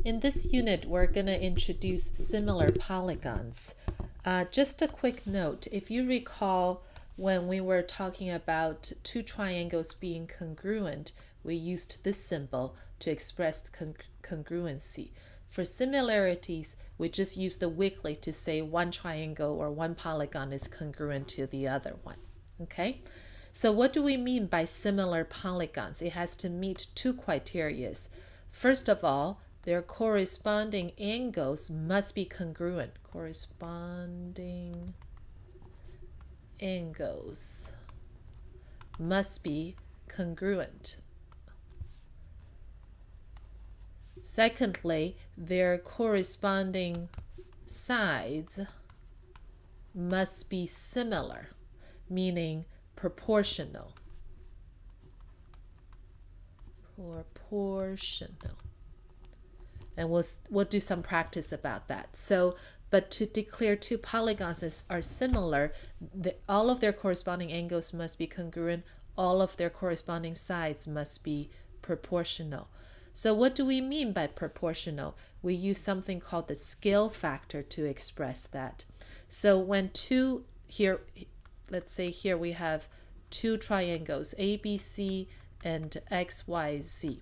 In this unit, we're going to introduce similar polygons. Just a quick note, if you recall when we were talking about two triangles being congruent, we used this symbol to express congruency. For similarities, we just use the weakly to say one triangle or one polygon is congruent to the other one. Okay? So what do we mean by similar polygons? It has to meet two criteria. First of all, their corresponding angles must be congruent. Corresponding angles must be congruent. Secondly, their corresponding sides must be similar, meaning proportional. Proportional. And we'll do some practice about that. So, but to declare two polygons are similar, all of their corresponding angles must be congruent. All of their corresponding sides must be proportional. So what do we mean by proportional? We use something called the scale factor to express that. So when two here, let's say here we have two triangles, ABC and XYZ.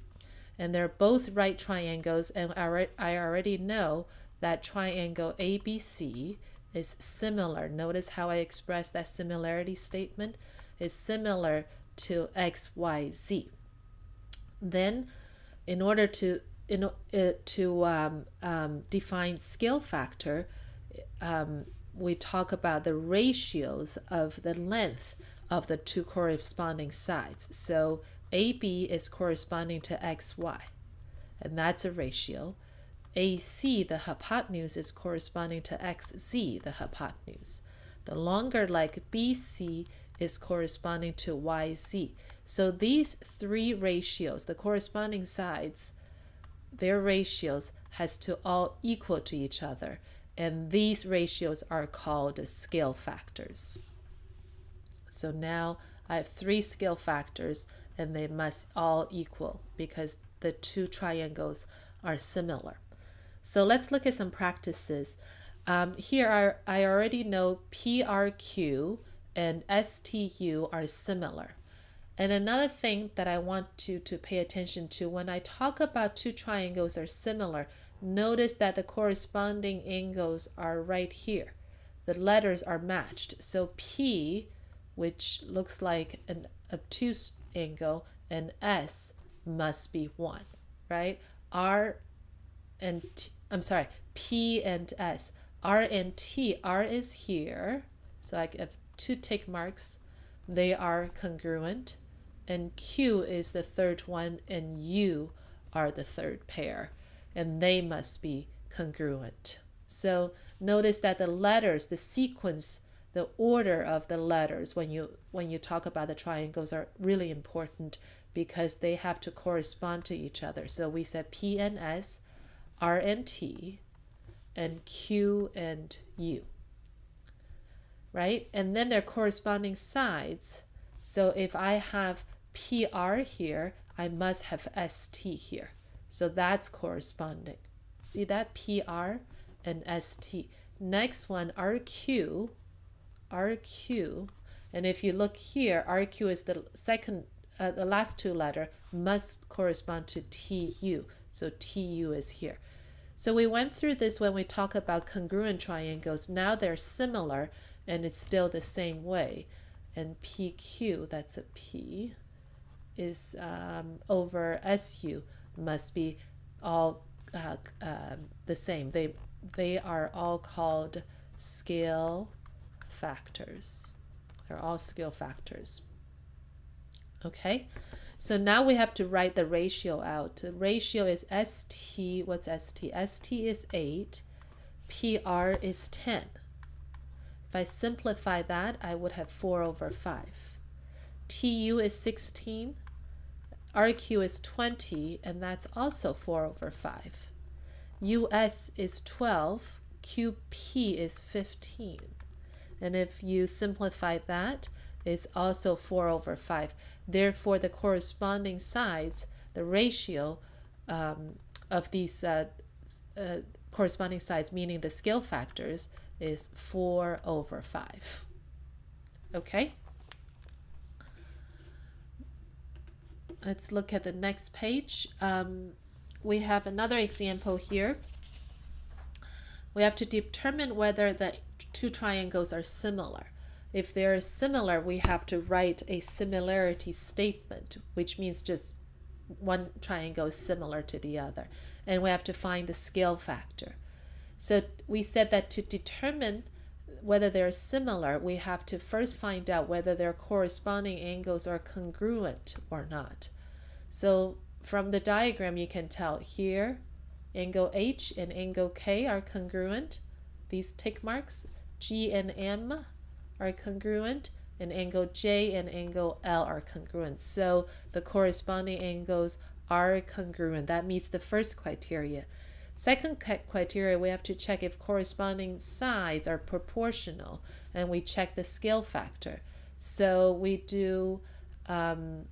And they're both right triangles, and I already know that triangle ABC is similar. Notice how I express that similarity statement is similar to XYZ. Then, in order to define scale factor, we talk about the ratios of the length of the two corresponding sides. So AB is corresponding to XY, and that's a ratio. AC, the hypotenuse, is corresponding to XZ, the hypotenuse. The longer leg BC is corresponding to YZ. So these three ratios, the corresponding sides, their ratios has to all equal to each other, and these ratios are called scale factors. So now I have three scale factors, and they must all equal because the two triangles are similar. So let's look at some practices. Here I already know PRQ and STU are similar. And another thing that I want you to pay attention to, when I talk about two triangles are similar, notice that the corresponding angles are right here. The letters are matched. So P, which looks like an obtuse angle, and S must be 1, right? P and S. R and T, R is here, so I have two tick marks. They are congruent. And Q is the third one, and U are the third pair, and they must be congruent. So notice that the letters, the sequence, the order of the letters when you talk about the triangles are really important because they have to correspond to each other. So we said P and S, R and T, and Q and U, right? And then their corresponding sides. So if I have PR here, I must have ST here. So that's corresponding. See that? PR and ST. Next one, RQ, and if you look here, RQ is the second, the last two letter must correspond to TU. So TU is here. So we went through this when we talk about congruent triangles. Now they're similar, and it's still the same way. And PQ, that's a P, is over SU must be all the same. They are all called scale factors. They're all scale factors. Okay, so now we have to write the ratio out. The ratio is ST. What's ST? ST is 8. PR is 10. If I simplify that, I would have 4 over 5. TU is 16. RQ is 20, and that's also 4 over 5. US is 12. QP is 15. And if you simplify that, it's also 4 over 5. Therefore, the corresponding sides, the ratio of these corresponding sides, meaning the scale factors, is 4/5. Okay? Let's look at the next page. We have another example here. We have to determine whether the two triangles are similar. If they're similar, we have to write a similarity statement, which means just one triangle is similar to the other. And we have to find the scale factor. So we said that to determine whether they're similar, we have to first find out whether their corresponding angles are congruent or not. So from the diagram, you can tell here, angle H and angle K are congruent. These tick marks, G and M are congruent, and angle J and angle L are congruent. So the corresponding angles are congruent. That meets the first criteria. Second criteria, we have to check if corresponding sides are proportional, and we check the scale factor. So we do the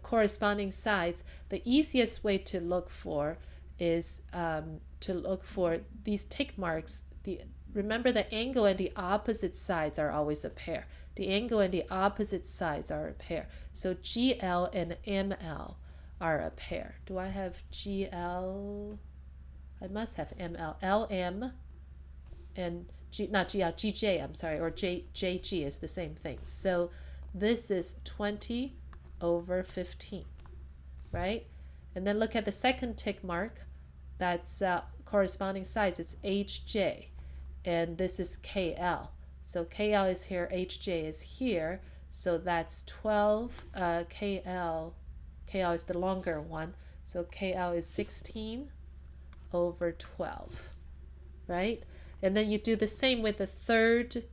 corresponding sides. The easiest way to look for is to look for these tick marks. Remember, the angle and the opposite sides are always a pair. The angle and the opposite sides are a pair. So GL and ML are a pair. Do I have GL? I must have ML. LM and not GL, GJ, I'm sorry, or JG is the same thing. So this is 20/15, right? And then look at the second tick mark. That's corresponding sides. It's HJ, and this is KL. So KL is here, HJ is here. So that's 12 KL. KL is the longer one. So KL is 16/12, right? And then you do the same with the third,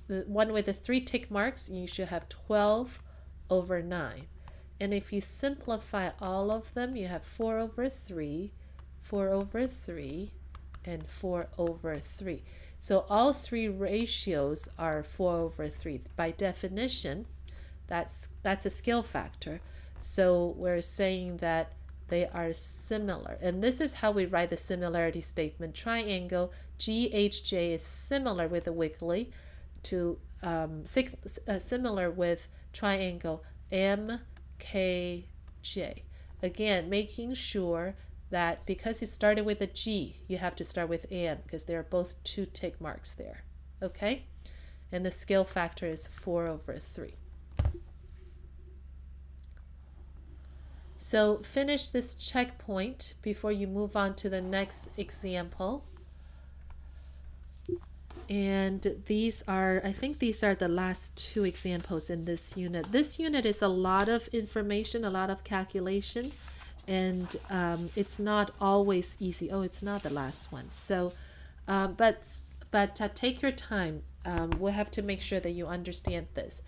the one with the 3 tick marks. You should have 12/9. And if you simplify all of them, you have 4/3, 4/3, and 4/3. So all three ratios are 4/3. By definition, that's a scale factor. So we're saying that they are similar. And this is how we write the similarity statement. Triangle GHJ is similar with the wiggly to similar with triangle MKJ. Again, making sure that because it started with a G, you have to start with M because they're both 2 tick marks there. Okay? And the scale factor is 4/3. So finish this checkpoint before you move on to the next example. And I think these are the last 2 examples in this unit. This unit is a lot of information, a lot of calculation, and it's not always easy. Oh, it's not the last one. So, but take your time. We'll have to make sure that you understand this.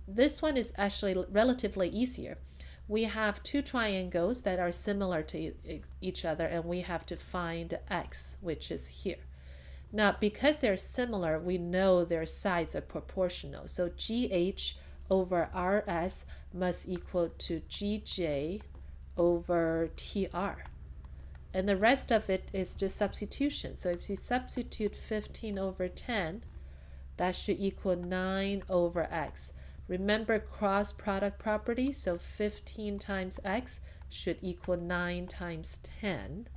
This one is actually relatively easier. We have 2 triangles that are similar to each other, and we have to find x, which is here. Now, because they're similar, we know their sides are proportional. So GH/RS must equal to GJ/TR. And the rest of it is just substitution. So if you substitute 15/10, that should equal 9/x. Remember cross product property, so 15 times x should equal 9 times 10.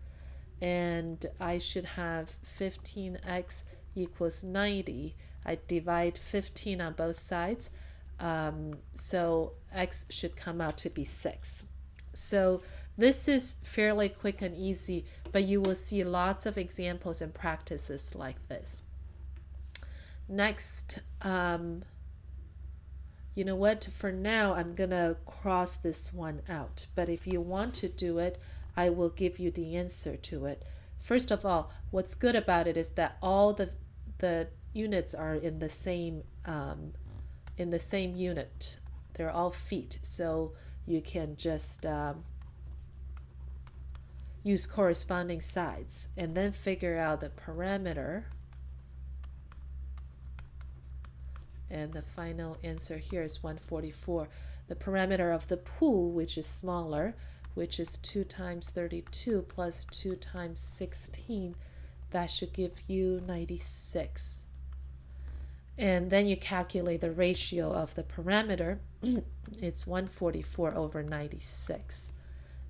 And I should have 15x equals 90. I divide 15 on both sides. So x should come out to be 6. So this is fairly quick and easy, but you will see lots of examples and practices like this. Next, you know what, for now I'm gonna cross this one out, but if you want to do it, I will give you the answer to it. First of all, what's good about it is that all the units are in the same unit. They're all feet, so you can just use corresponding sides and then figure out the parameter. And the final answer here is 144. The parameter of the pool, which is smaller, which is 2 times 32 plus 2 times 16. That should give you 96. And then you calculate the ratio of the parameter. It's 144 over 96,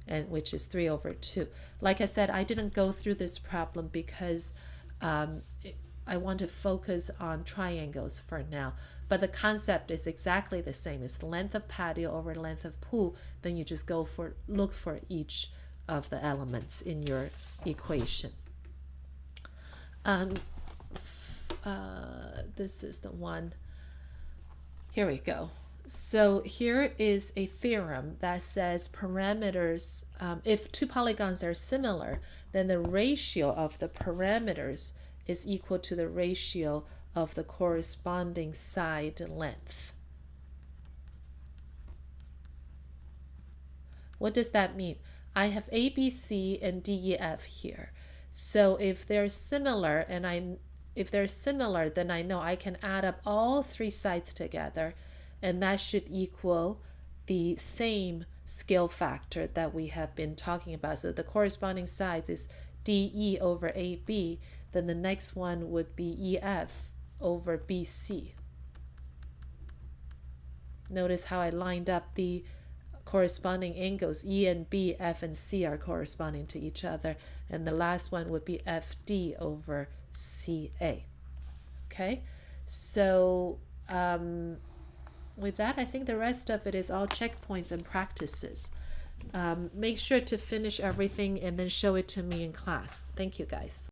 and which is 3 over 2. Like I said, I didn't go through this problem because I want to focus on triangles for now. But the concept is exactly the same. It's the length of patio over length of pool. Then you just look for each of the elements in your equation. This is the one. Here we go. So here is a theorem that says parameters, if two polygons are similar, then the ratio of the parameters is equal to the ratio of the corresponding side length. What does that mean? I have A, B, C, and D, E, F here. So if they're similar, then I know I can add up all three sides together, and that should equal the same scale factor that we have been talking about. So the corresponding sides is DE over AB. Then the next one would be EF over BC. Notice how I lined up the corresponding angles. E and B, F and C are corresponding to each other. And the last one would be FD over CA. Okay, so with that, I think the rest of it is all checkpoints and practices. Make sure to finish everything and then show it to me in class. Thank you, guys.